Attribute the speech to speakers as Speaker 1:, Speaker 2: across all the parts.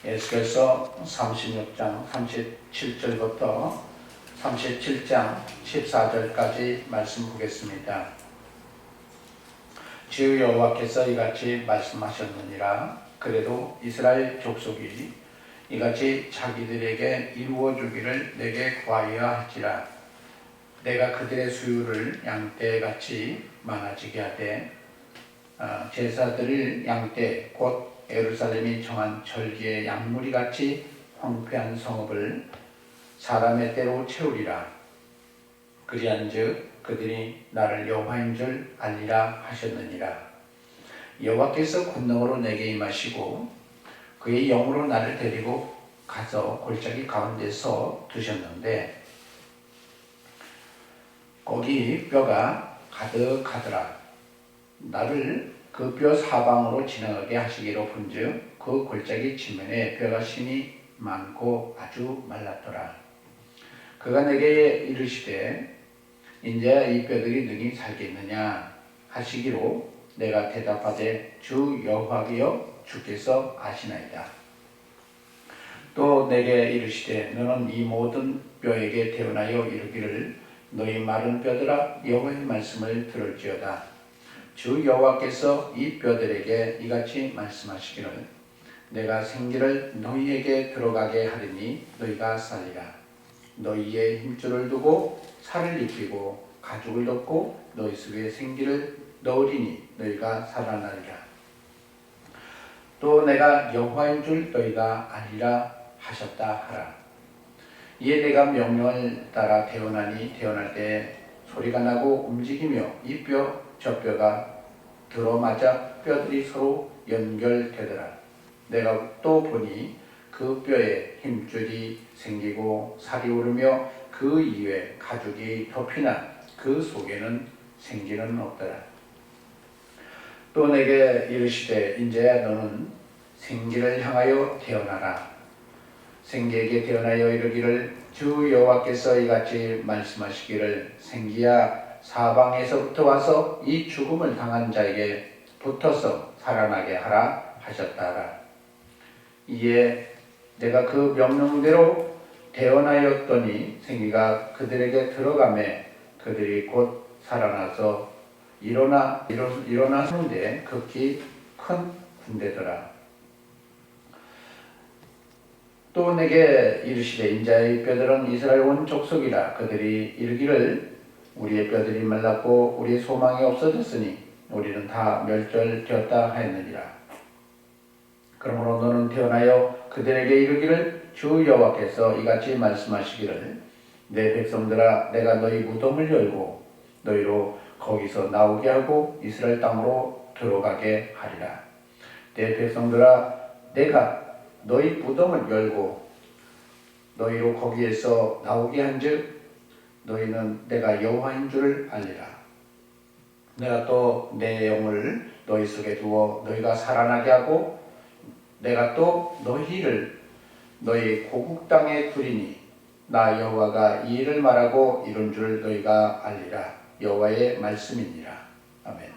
Speaker 1: 에스겔서 36장 37절부터 37장 14절까지 말씀 보겠습니다. 주 여호와께서 이같이 말씀하셨느니라. 그래도 이스라엘 족속이 이같이 자기들에게 이루어 주기를 내게 구하여 할지라. 내가 그들의 수요를 양떼같이 많아지게 하되 제사드릴 양떼 곧 예루살렘이 정한 절기의 양무리같이 황폐한 성읍을 사람의 때로 채우리라. 그리한즉 그들이 나를 여호와인 줄 알리라 하셨느니라. 여호와께서 권능으로 내게 임하시고 그의 영으로 나를 데리고 가서 골짜기 가운데서 두셨는데 거기 뼈가 가득하더라. 나를 그 뼈 사방으로 지나가게 하시기로 본즉 그 골짜기 지면에 뼈가 심이 많고 아주 말랐더라. 그가 내게 이르시되 인자야 이 뼈들이 능히 살겠느냐 하시기로 내가 대답하되 주 여호와여 주께서 아시나이다. 또 내게 이르시되 너는 이 모든 뼈에게 대언하여 이르기를 너희 마른 뼈들아 여호와의 말씀을 들을지어다. 주 여호와께서 이 뼈들에게 이같이 말씀하시기를 내가 생기를 너희에게 들어가게 하리니 너희가 살리라. 너희의 힘줄을 두고 살을 입히고 가죽을 덮고 너희 속에 생기를 넣으리니 너희가 살아나리라. 또 내가 여호와인 줄 너희가 알리라 하셨다 하라. 이에 내가 명령을 따라 대언하니 대언할 때 소리가 나고 움직이며 이 뼈 저 뼈가 들어맞아 뼈들이 서로 연결되더라. 내가 또 보니 그 뼈에 힘줄이 생기고 살이 오르며 그 이외 가죽이 덮이나 그 속에는 생기는 없더라. 또 내게 이르시되 인자야 너는 생기를 향하여 태어나라. 생기에게 태어나여 이르기를 주 여호와께서 이같이 말씀하시기를 생기야 사방에서부터 와서 이 죽음을 당한 자에게 붙어서 살아나게 하라 하셨다라. 이에 내가 그 명령대로 대언하였더니 생기가 그들에게 들어가매 그들이 곧 살아나서 일어나는데 극히 큰 군대더라. 또 내게 이르시되 인자의 뼈들은 이스라엘 온 족속이라. 그들이 이르기를 우리의 뼈들이 말랐고 우리의 소망이 없어졌으니 우리는 다 멸절되었다 하였느니라. 그러므로 너는 태어나여 그들에게 이르기를 주 여호와께서 이같이 말씀하시기를 내 백성들아 내가 너희 무덤을 열고 너희로 거기서 나오게 하고 이스라엘 땅으로 들어가게 하리라. 내 백성들아 내가 너희 무덤을 열고 너희로 거기에서 나오게 한즉 너희는 내가 여호와인 줄 알리라. 내가 또 내 영을 너희 속에 두어 너희가 살아나게 하고 내가 또 너희를 너희 고국 땅에 두리니 나 여호와가 이 일을 말하고 이룬 줄 너희가 알리라. 여호와의 말씀이니라. 아멘.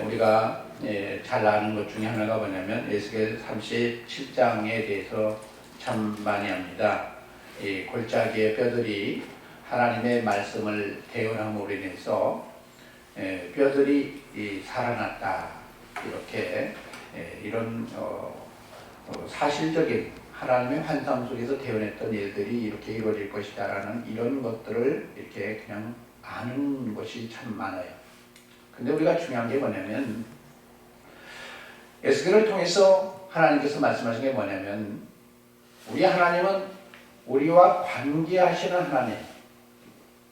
Speaker 1: 우리가 잘 아는 것 중에 하나가 뭐냐면 에스겔 37장에 대해서 참 많이 합니다. 이 골짜기의 뼈들이 하나님의 말씀을 대언함으로 인해서 뼈들이 살아났다. 이렇게 이런 사실적인 하나님의 환상 속에서 대언했던 일들이 이렇게 이루어질 것이다라는 이런 것들을 이렇게 그냥 아는 것이 참 많아요. 근데 우리가 중요한 게 뭐냐면 에스겔을 통해서 하나님께서 말씀하신 게 뭐냐면 우리 하나님은 우리와 관계하시는 하나님,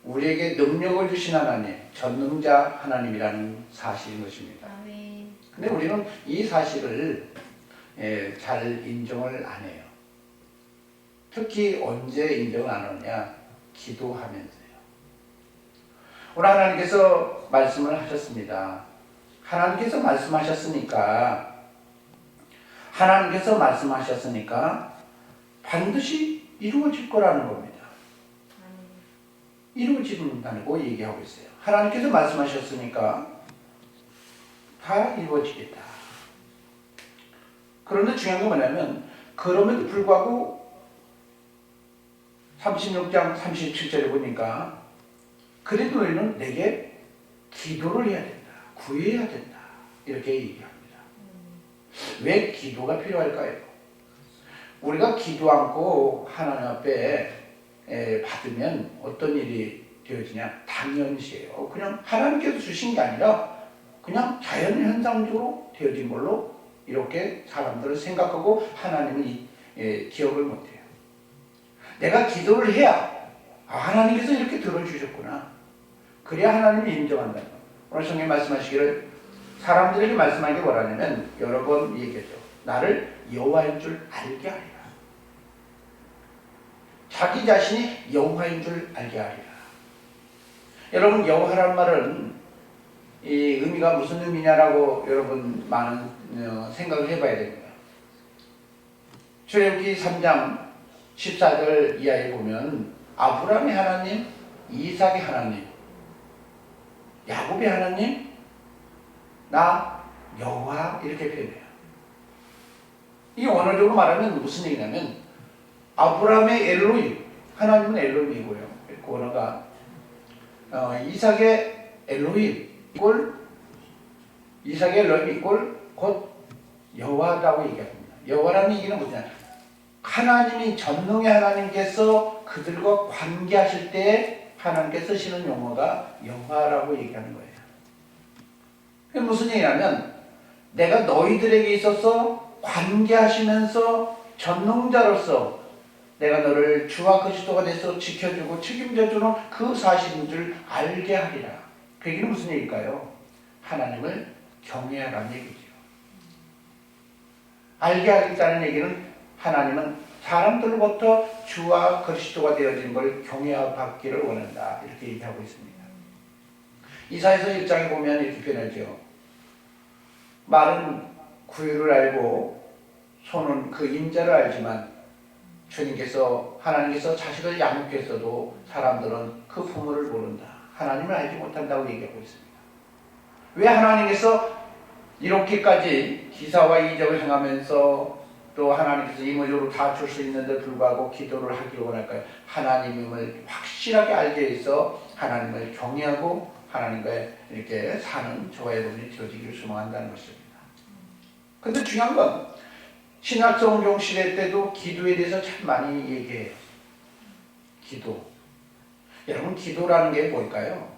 Speaker 1: 우리에게 능력을 주신 하나님, 전능자 하나님이라는 사실인 것입니다. 근데 우리는 이 사실을 잘 인정을 안 해요. 특히 언제 인정을 안 하느냐? 기도하면서요. 오늘 하나님께서 말씀을 하셨습니다. 하나님께서 말씀하셨으니까 반드시 이루어질 거라는 겁니다. 이루어진다고 얘기하고 있어요. 하나님께서 말씀하셨으니까 다 이루어지겠다. 그런데 중요한 건 뭐냐면 그럼에도 불구하고 36장 37절에 보니까 그래도 너희는 내게 기도를 해야 된다. 구해야 된다. 이렇게 얘기합니다. 왜 기도가 필요할까요? 우리가 기도 않고 하나님 앞에 받으면 어떤 일이 되어지냐? 당연시해요. 그냥 하나님께서 주신 게 아니라 그냥 자연 현상적으로 되어진 걸로 이렇게 사람들은 생각하고 하나님은 기억을 못해요. 내가 기도를 해야 하나님께서 이렇게 들어주셨구나. 그래야 하나님이 인정한다. 오늘 성경 말씀하시기를 사람들에게 말씀하는 게 뭐라냐면 여러 번 얘기했죠. 나를 여호와인 줄 알게 하리라. 자기 자신이 여호와인 줄 알게 하리라. 여러분 여호와란 말은 이 의미가 무슨 의미냐라고 여러분 많은 생각을 해봐야 됩니다. 출애굽기 3장 14절 이하에 보면 아브라함의 하나님, 이삭의 하나님, 야곱의 하나님, 나 여호와 이렇게 표현해요. 이 원어적으로 말하면 무슨 얘기냐면 아브라함의 엘로힘, 하나님은 엘로힘이고요. 그 원어가 이삭의 엘로힘 이삭의 엘로힘 곧 여호와라고 얘기합니다. 여호와라는 얘기는 뭐냐? 하나님이 전능의 하나님께서 그들과 관계하실 때 하나님께 쓰시는 용어가 여호와라고 얘기하는 거예요. 그게 무슨 얘기냐면 내가 너희들에게 있어서 관계하시면서 전능자로서 내가 너를 주와 그리스도가 돼서 지켜주고 책임져주는 그 사실인 줄 알게 하리라. 그 얘기는 무슨 얘기일까요? 하나님을 경외하라는 얘기죠. 알게 하겠다는 얘기는 하나님은 사람들로부터 주와 그리스도가 되어진 걸 경외받기를 원한다. 이렇게 얘기하고 있습니다. 이사야서 1장에 보면 이렇게 표현하죠. 말은 구유를 알고 손은 그 임자를 알지만 주님께서 하나님께서 자식을 양육했어도 사람들은 그 부모를 모른다. 하나님을 알지 못한다고 얘기하고 있습니다. 왜 하나님께서 이렇게까지 기사와 이적을 행하면서 또 하나님께서 임의적으로 다 줄 수 있는데 불구하고 기도를 하기를 원할까요? 하나님을 확실하게 알게 해서 하나님을 경외하고 하나님과 이렇게 사는 저와 여러분이 되어지기를 소망한다는 것입니다. 근데 중요한 건 신약성경 시대 때도 기도에 대해서 참 많이 얘기해요. 기도. 여러분 기도라는 게 뭘까요?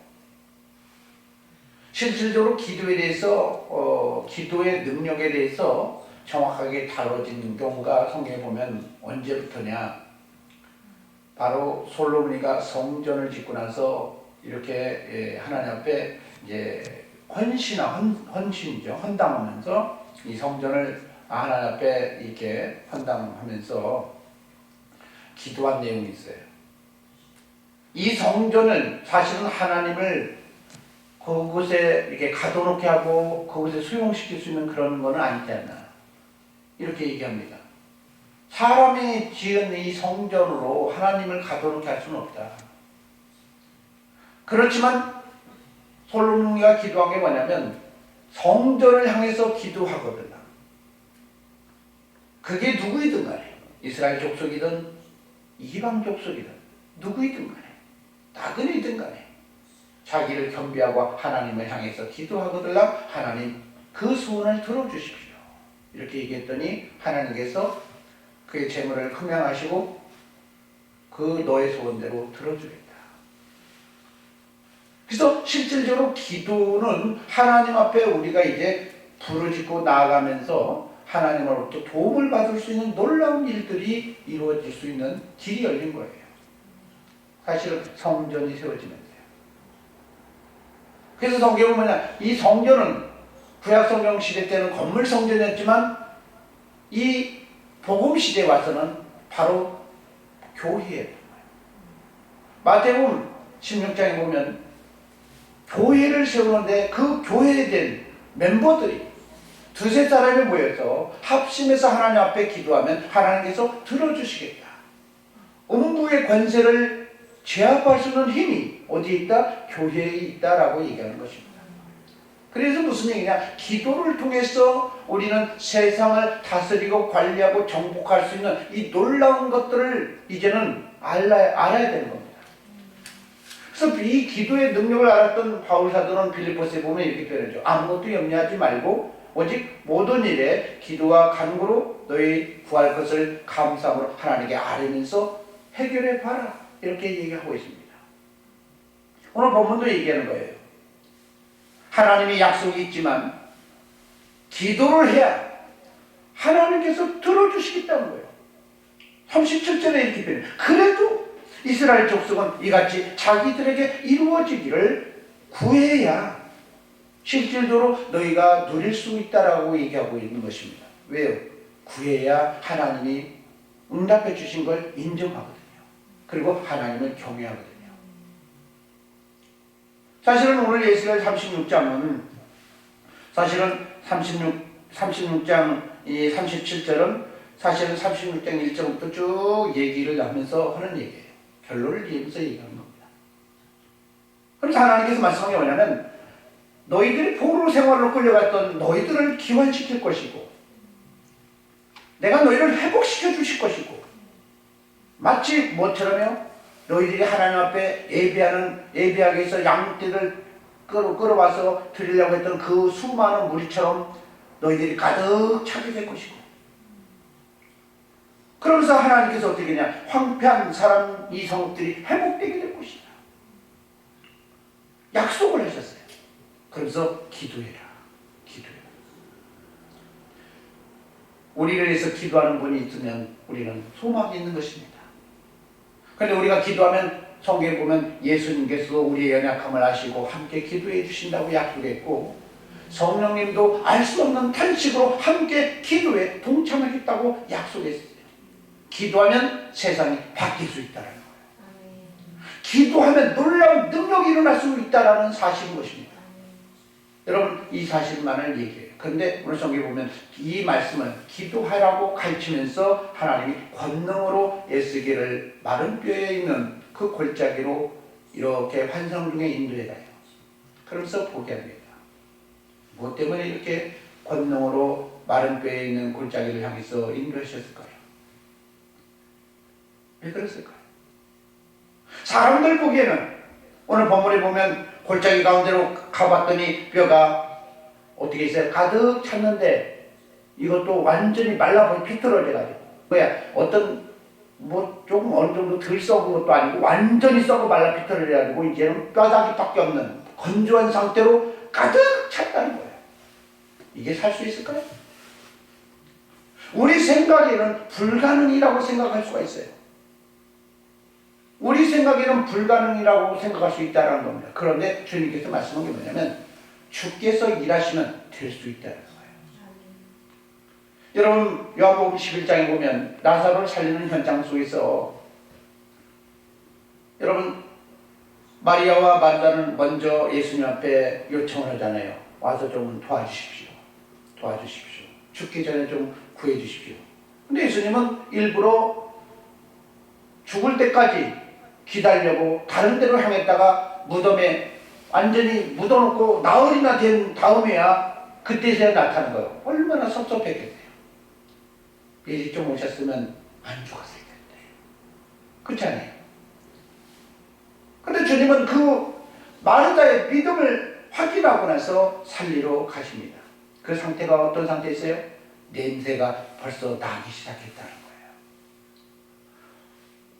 Speaker 1: 실질적으로 기도에 대해서 기도의 능력에 대해서 정확하게 다뤄진 경우가 성경에 보면 언제부터냐? 바로 솔로몬이가 성전을 짓고 나서 이렇게 하나님 앞에 이제 헌신이죠. 헌당하면서 이 성전을 하나님 앞에 이렇게 헌당하면서 기도한 내용이 있어요. 이 성전은 사실은 하나님을 그곳에 이렇게 가둬놓게 하고 그곳에 수용시킬 수 있는 그런 거는 아니지 않나. 이렇게 얘기합니다. 사람이 지은 이 성전으로 하나님을 가둬놓게 할 수는 없다. 그렇지만 솔로몬이가 기도한 게 뭐냐면 성전을 향해서 기도하거든. 그게 누구이든 간에 이스라엘 족속이든 이방 족속이든 누구이든 간에 나그네이든 간에 자기를 겸비하고 하나님을 향해서 기도하거들라 하나님 그 소원을 들어주십시오. 이렇게 얘기했더니 하나님께서 그의 재물을 흠양하시고 그 너의 소원대로 들어주겠다. 그래서 실질적으로 기도는 하나님 앞에 우리가 이제 부르짖고 나아가면서 하나님으로부터 도움을 받을 수 있는 놀라운 일들이 이루어질 수 있는 길이 열린 거예요. 사실은 성전이 세워지면서요. 그래서 성경은 뭐냐? 이 성전은 구약성경 시대 때는 건물 성전이었지만 이 복음 시대에 와서는 바로 교회예요. 마태복음 16장에 보면 교회를 세우는데 그 교회에 된 멤버들이 두세 사람이 모여서 합심해서 하나님 앞에 기도하면 하나님께서 들어주시겠다. 음부의 권세를 제압할 수 있는 힘이 어디에 있다? 교회에 있다라고 얘기하는 것입니다. 그래서 무슨 얘기냐? 기도를 통해서 우리는 세상을 다스리고 관리하고 정복할 수 있는 이 놀라운 것들을 이제는 알아야 되는 겁니다. 그래서 이 기도의 능력을 알았던 바울 사도는 빌립보서에 보면 이렇게 표현하죠. 아무것도 염려하지 말고 오직 모든 일에 기도와 간구로 너희 구할 것을 감사함으로 하나님께 아뢰면서 해결해 봐라. 이렇게 얘기하고 있습니다. 오늘 본문도 얘기하는 거예요. 하나님의 약속이 있지만 기도를 해야 하나님께서 들어주시겠다는 거예요. 37절에 이렇게 표현해요. 그래도 이스라엘 족속은 이같이 자기들에게 이루어지기를 구해야 실질적으로 너희가 누릴 수 있다라고 얘기하고 있는 것입니다. 왜요? 구해야 하나님이 응답해 주신 걸 인정하거든요. 그리고 하나님을 경외하거든요. 사실은 오늘 예수겔 36장은 사실은 36장 37절은 사실은 36장 1절부터 쭉 얘기를 하면서 하는 얘기예요. 결론을 이으면서 얘기하는 겁니다. 그래서 하나님께서 말씀한 게 뭐냐면 너희들이 포로 생활로 끌려갔던 너희들을 기환시킬 것이고 내가 너희를 회복시켜 주실 것이고 마치 뭐처럼요? 너희들이 하나님 앞에 예배하기 위해서 양떼를 끌어와서 드리려고 했던 그 수많은 무리처럼 너희들이 가득 차게 될 것이고 그러면서 하나님께서 어떻게 하냐? 황폐한 사람 이성들이 회복되게 될 것이다. 약속을 하셨어요. 그래서 기도해라. 기도해라. 우리를 위해서 기도하는 분이 있으면 우리는 소망이 있는 것입니다. 그런데 우리가 기도하면 성경에 보면 예수님께서 우리의 연약함을 아시고 함께 기도해 주신다고 약속했고 성령님도 알 수 없는 탄식으로 함께 기도에 동참하겠다고 약속했어요. 기도하면 세상이 바뀔 수 있다는 거예요. 기도하면 놀라운 능력이 일어날 수 있다는 사실인 것입니다. 여러분 이 사실만을 얘기해요. 그런데 오늘 성경에 보면 이 말씀은 기도하라고 가르치면서 하나님이 권능으로 에스겔을 마른 뼈에 있는 그 골짜기로 이렇게 환상 중에 인도해가요. 그러면서 보게 합니다. 무엇 때문에 이렇게 권능으로 마른 뼈에 있는 골짜기를 향해서 인도하셨을까요? 왜 그랬을까요? 사람들 보기에는 오늘 본문에 보면 골짜기 가운데로 가봤더니 뼈가 어떻게 있어요? 가득 찼는데 이것도 완전히 말라버린 비틀어져가지고 뭐야 어떤 뭐 조금 어느 정도 덜 썩은 것도 아니고 완전히 썩어 말라 비틀어져가지고 이제는 뼈다귀밖에 없는 건조한 상태로 가득 찼다는 거예요. 이게 살 수 있을까요? 우리 생각에는 불가능이라고 생각할 수가 있어요. 우리 생각에는 불가능이라고 생각할 수 있다는 겁니다. 그런데 주님께서 말씀한 게 뭐냐면 주께서 일하시면 될 수 있다는 거예요. 여러분 요한복음 11장에 보면 나사로를 살리는 현장 속에서 여러분 마리아와 마르다는 먼저 예수님 앞에 요청을 하잖아요. 와서 좀 도와주십시오. 도와주십시오. 죽기 전에 좀 구해주십시오. 근데 예수님은 일부러 죽을 때까지 기다리려고 다른 데로 향했다가 무덤에 완전히 묻어놓고 나흘이나 된 다음에야 그때서야 나타나는 거예요. 얼마나 섭섭했겠어요. 일찍 좀 오셨으면 안 죽었을 텐데. 그렇지 않아요? 근데 주님은 그 마르다의 믿음을 확인하고 나서 살리러 가십니다. 그 상태가 어떤 상태였어요? 냄새가 벌써 나기 시작했다는 거예요.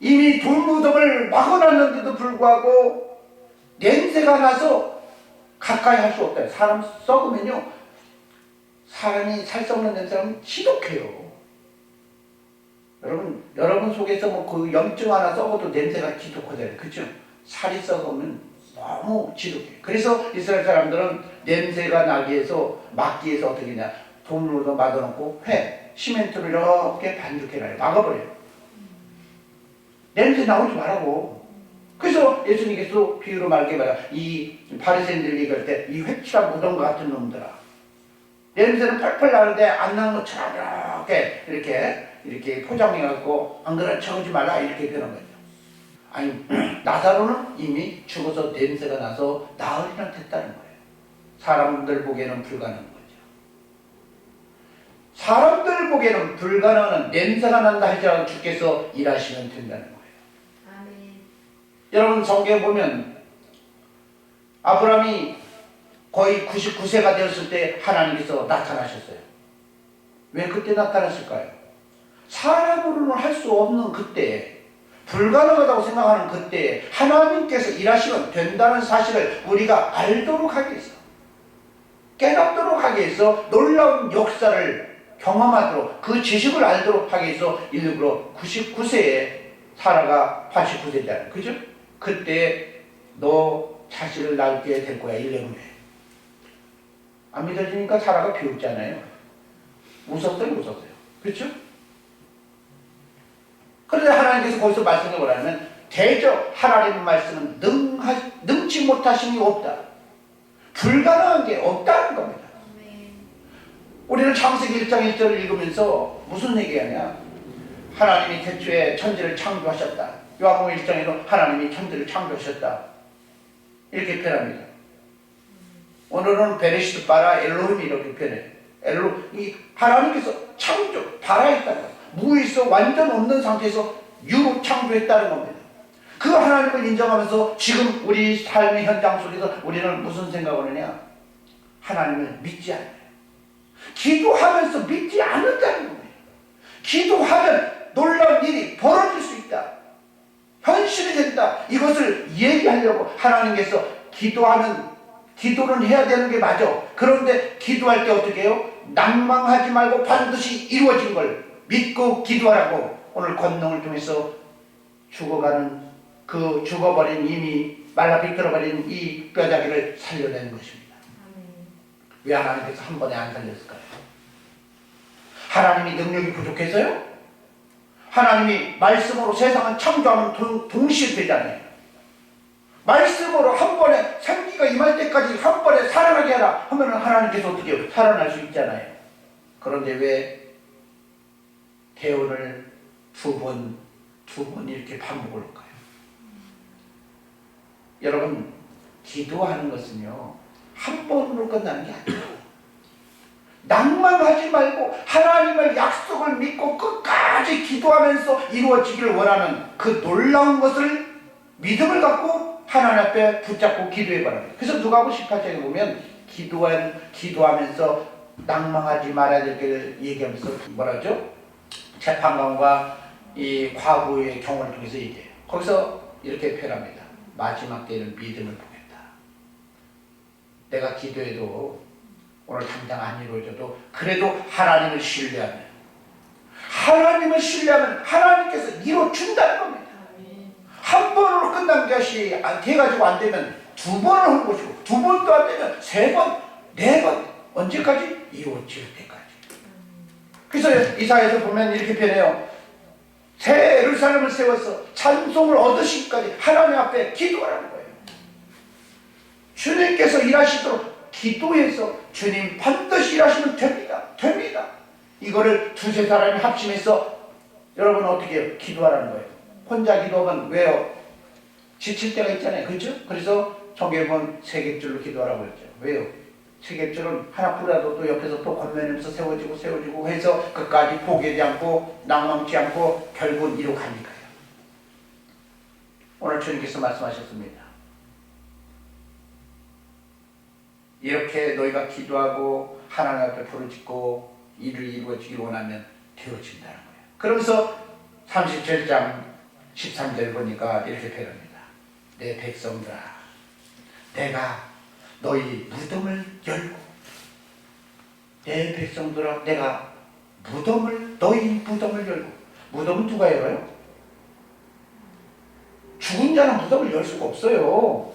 Speaker 1: 이미 돌무덤을 막아놨는데도 불구하고 냄새가 나서 가까이 할 수 없다. 사람 썩으면요, 사람이 살 썩는 냄새는 지독해요. 여러분 속에서 뭐 그 염증 하나 썩어도 냄새가 지독하잖아요. 그렇죠? 살이 썩으면 너무 지독해요. 그래서 이스라엘 사람들은 냄새가 나기 위해서 막기 위해서 어떻게 하냐, 돌무덤 막아놓고 시멘트를 이렇게 반죽해놔요. 막아버려요. 냄새 나오지 말라고. 그래서 예수님께서 비유로 말게 말하 이 바리새인들 얘기할 때 이 획칠한 무덤과 같은 놈들아, 냄새는 펄펄 나는데 안 나는 것처럼 이렇게 포장해갖고 안 그런 척 하지 말라 이렇게 표현한 거죠. 아니 나사로는 이미 죽어서 냄새가 나서 나흘이나 됐다는 거예요. 사람들 보기에는 불가능한 거죠. 사람들 보기에는 불가능한 냄새가 난다 할지라도 주께서 일하시면 된다는 거예요.
Speaker 2: 아멘.
Speaker 1: 여러분 성경에 보면 아브라함이 거의 99세가 되었을 때 하나님께서 나타나셨어요. 왜 그때 나타났을까요? 사람으로는 할 수 없는 그때에, 불가능하다고 생각하는 그때에 하나님께서 일하시면 된다는 사실을 우리가 알도록 하기 위해서, 깨닫도록 하기 위해서, 놀라운 역사를 경험하도록, 그 지식을 알도록 하기 위해서 일부러 99세에 사라가 89세잖아요. 그죠? 그때 너 자식을 낳게 될 거야. 1년 후에. 안 믿어지니까 사라가 비웃잖아요. 웃었어요. 그렇죠? 그런데 하나님께서 거기서 말씀해 보라면 대저 하나님의 말씀은 능치 못하심이 없다. 불가능한 게 없다는 겁니다. 우리는 창세기 1장 1절을 읽으면서 무슨 얘기하냐? 하나님이 태초에 천지를 창조하셨다. 요한복음 1장에도 하나님이 천지를 창조하셨다. 이렇게 표현합니다. 오늘은 베레시트 바라 엘로힘이 이렇게 표현해요. 이 하나님께서 창조, 발화했다는 거예요. 무에서 완전 없는 상태에서 유로 창조했다는 겁니다. 그 하나님을 인정하면서 지금 우리 삶의 현장 속에서 우리는 무슨 생각을 하냐? 하나님을 믿지 않아요. 기도하면서 믿지 않는다는 겁니다. 기도하면 놀라운 일이 벌어질 수 있다. 현실이 된다. 이것을 얘기하려고 하나님께서 기도는 해야 되는 게 맞아. 그런데 기도할 때 어떻게 해요? 낭망하지 말고 반드시 이루어진 걸 믿고 기도하라고 오늘 권능을 통해서 죽어가는 그 죽어버린 이미 말라 비틀어버린 이 뼈다귀를 살려내는 것입니다. 왜 하나님께서 한 번에 안 살렸을까요? 하나님이 능력이 부족해서요? 하나님이 말씀으로 세상을 창조하면 동시에 되잖아요. 말씀으로 한 번에 생기가 임할 때까지 한 번에 살아나게 하라 하면 하나님께서 어떻게 해요? 살아날 수 있잖아요. 그런데 왜 태원을 두 번 이렇게 반복을 할까요? 여러분, 기도하는 것은요, 한 번으로 끝나는 게 아니에요. 낭만하지 말고 하나님의 약속을 믿고 끝까지 기도하면서 이루어지기를 원하는 그 놀라운 것을 믿음을 갖고 하나님 앞에 붙잡고 기도해 바랍니다. 그래서 누가복음 18장에 보면 기도하면서 낭망하지 말아야 될 게 얘기하면서 뭐라죠? 재판관과 이 과부의 경우를 통해서 얘기해요. 거기서 이렇게 표현합니다. 마지막 때에는 믿음을 보겠다. 내가 기도해도 오늘 당장 안 이루어져도 그래도 하나님을 신뢰하면 하나님께서 이루어준다는 겁니다. 한 번으로 끝난 것이 돼가지고 안 되면 두 번을 한 것이고 두 번도 안 되면 세 번, 네 번 언제까지? 이루어질 때까지. 그래서 이사야에서 보면 이렇게 표현해요. 새 예루살렘을 세워서 찬송을 얻으시기까지 하나님 앞에 기도하라는 거예요. 주님께서 일하시도록 기도해서 주님 반드시 일하시면 됩니다. 이거를 두세 사람이 합심해서 여러분 어떻게 해요? 기도하라는 거예요. 혼자 기도하면 왜요? 지칠 때가 있잖아요. 그렇죠? 그래서 성경에 보면 세귑줄로 기도하라고 했죠. 왜요? 세귑줄은 하나 뿌려도 또 옆에서 또 건너면서 세워지고 해서 끝까지 포기하지 않고 낭망치 않고 결국은 이룩하니까요. 오늘 주님께서 말씀하셨습니다. 이렇게 너희가 기도하고 하나님 앞에 부르짖고 일을 이루어지길 원하면 되어진다는 거예요. 그러면서 37장 13절 보니까 이렇게 표현합니다. 내 백성들아, 내가 너희 무덤을 열고, 내 백성들아, 내가 너희 무덤을 열고. 무덤은 누가 열어요? 죽은 자는 무덤을 열 수가 없어요.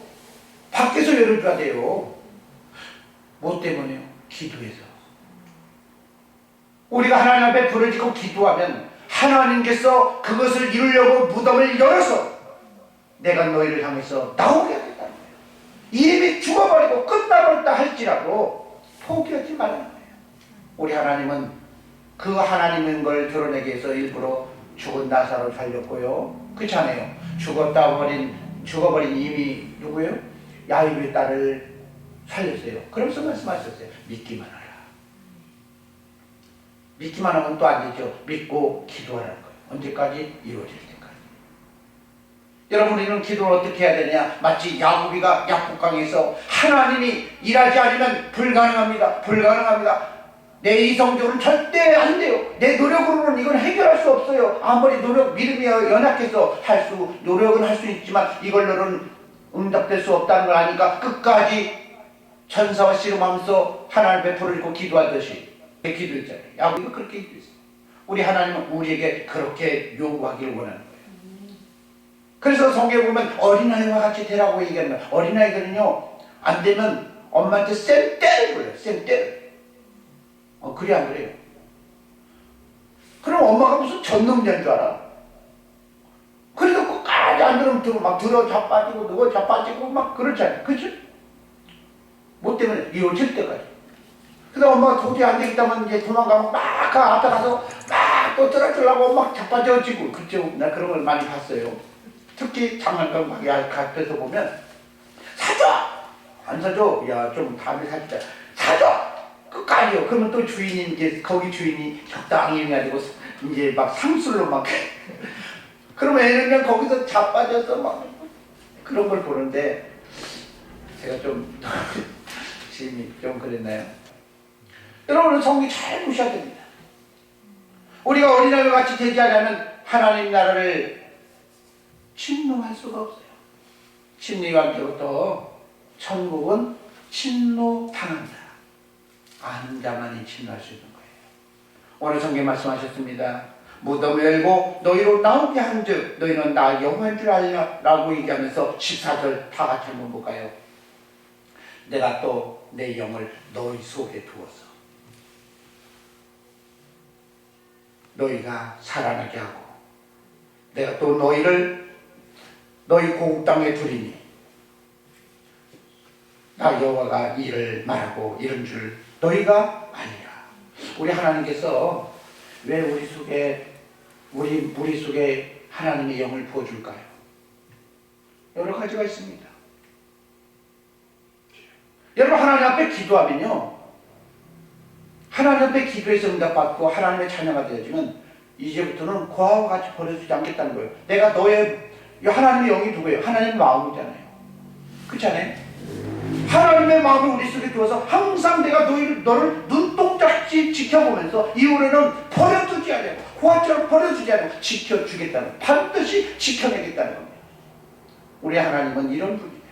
Speaker 1: 밖에서 열어줘야 돼요. 뭐 때문에요? 기도해서. 우리가 하나님 앞에 부르짖고 기도하면 하나님께서 그것을 이루려고 무덤을 열어서 내가 너희를 향해서 나오게 하겠다는 거예요. 이미 죽어버리고 끝나버렸다 할지라도 포기하지 말라는 거예요. 우리 하나님은 그 하나님인 걸 드러내기 위해서 일부러 죽은 나사로를 살렸고요. 그렇지 않아요? 죽어버린 이미 누구예요? 야이로의 딸을 살렸어요. 그러면서 말씀하셨어요. 믿기만 하라. 믿기만 하면 또 안 되죠. 믿고 기도하라는 거예요. 언제까지? 이루어질 때까지. 여러분, 우리는 기도를 어떻게 해야 되냐? 마치 야고비가 약국강에서 하나님이 일하지 않으면 불가능합니다. 불가능합니다. 내 이성적으로는 절대 안 돼요. 내 노력으로는 이건 해결할 수 없어요. 아무리 믿음이 연약해서 노력은 할 수 있지만 이걸로는 응답될 수 없다는 걸 아니까 끝까지 천사와 씨름하면서 하나님 배포를 읽고 기도하듯이 기도했잖아요. 야고비가 그렇게 기도했어요. 우리 하나님은 우리에게 그렇게 요구하기를 원하는 거예요. 그래서 성경에 보면 어린아이와 같이 되라고 얘기하는 거예요. 어린아이들은요, 안 되면 엄마한테 쌩때를 불러요. 쌩때를. 그래 안 그래요? 그럼 엄마가 무슨 전능자인 줄 알아? 그래도 끝까지 안 들으면 막 들어 자빠지고 누워 자빠지고 막 그렇잖아요. 그렇죠? 뭐 때문에? 이어질 때까지. 그래서 엄마가 도저히 안 되겠다면 이제 도망가면 막 그 앞에 가서 막 또 들어주려고 막 자빠져지고. 그렇죠? 나 그런 걸 많이 봤어요. 특히 장난감 가게 앞에서 보면 사줘! 안 사줘? 야, 좀 다음에 사주자. 사줘! 끝까지요. 그러면 또 주인이 이제 거기 주인이 적당히 해가지고 이제 막 상술로 막 그러면 애는 그냥 거기서 자빠져서 막 그런 걸 보는데 제가 좀 심이 좀 그랬나요? 여러분, 성경 잘 보셔야 됩니다. 우리가 어린아이와 같이 되지 않으면 하나님 나라를 침노할 수가 없어요. 침례관계부터 천국은 침노당한다. 아는 자만이 침노할 수 있는 거예요. 오늘 성경 말씀하셨습니다. 무덤 열고 너희로 나오게 한즉 너희는 나 영화인 줄 알라 라고 얘기하면서 14절 다 같이 한번 볼까요? 내가 또 내 영을 너희 속에 두어서 너희가 살아나게 하고 내가 또 너희를 너희 고국 땅에 두리니 나 여호와가 이를 말하고 이런 줄 너희가 아니라. 우리 하나님께서 왜 우리 속에 하나님의 영을 부어줄까요? 여러 가지가 있습니다. 여러분, 하나님 앞에 기도하면요, 하나님 앞에 기도해서 응답받고 하나님의 자녀가 되어지면 이제부터는 고아와 같이 버려주지 않겠다는 거예요. 내가 하나님의 영이 누구예요? 하나님의 마음이잖아요. 그렇지 않아요? 하나님의 마음을 우리 속에 두어서 항상 내가 너를 눈동자같이 지켜보면서 이후로는 버려두지 않아요. 고아처럼 버려두지 않아요. 지켜주겠다는, 반드시 지켜내겠다는 겁니다. 우리 하나님은 이런 분이에요.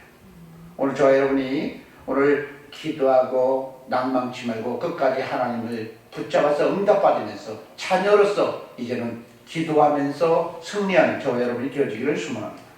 Speaker 1: 오늘 저와 여러분이 오늘 기도하고 낭망치 말고 끝까지 하나님을 붙잡아서 응답받으면서 자녀로서 이제는 기도하면서 승리하는 저와 여러분이 되어지기를 소망합니다.